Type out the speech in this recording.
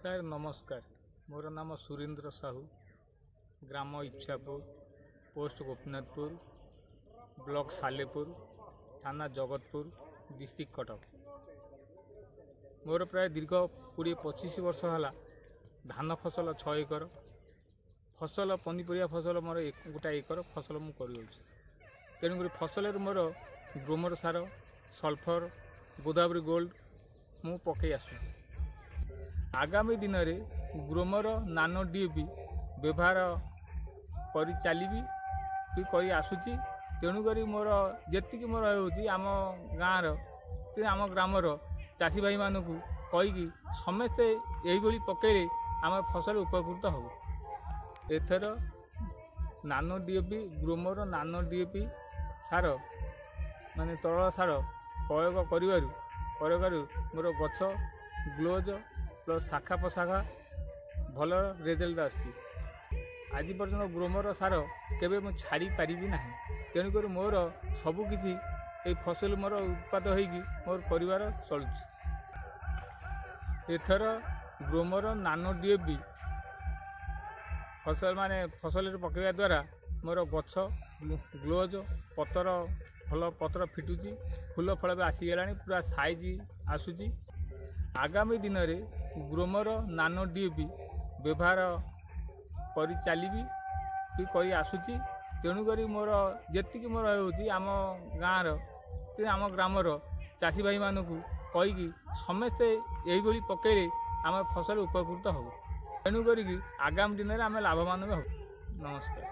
नमस्कार मोर नाम सुरेंद्र साहू ग्राम Ichhapur post Gopinathpur block Salepur थाना जगतपुर डिस्ट्रिक्ट कटक। मोर प्राय दीर्घ 20-25 वर्ष है धान फसल 6 एकर फसल पनीपरिया फसल मोर गोटा एकर फसल मुझे तेणुक फसल मोर ग्रोमर सार सल्फर गोदावरी गोल्ड मु पकई आसु। आगामी दिन में ग्रोमर नानो डीएपी व्यवहार कर चली भी कर आसुची। तेणुक मोर जी मोर आम गाँव कि आम ग्रामर चाषी भाई मानक कहीकि समस्ते यही पकड़े आम फसल उपकृत हो। एथर नानो डीएपी ग्रोमर नानो डीएपी सार माने तरल सार प्रयोग कर मोर गछ ग्लोज प्लस शाखा प्रशाखा भल रेजल्ट आसुची। आज पर्यटन ग्रोमर सार केबे मु छाड़ी पारि ना। तेणुक मोर सबकि ये फसल मोर उत्पाद होगी मोर परिवार चलुची। एथर ग्रोमर नानो डीएपी फसल माने फसल पकड़ा द्वारा मोर गछ ग्लोज पतर भल पतर फिटुची फूल फल भी आसीगला पूरा साइज आसुची। आगामी दिन में ग्रोमर नानो डीएपी व्यवहार कर चली भी कर आसुची। तेणुक मोर जी मोर आम गाँव कि आम ग्रामर चाषी भाई मानक कहीकि समस्ते यही पकड़े आम फसल उपकृत हो। तेणुक आगामी दिन में आम लाभवान हो। नमस्कार।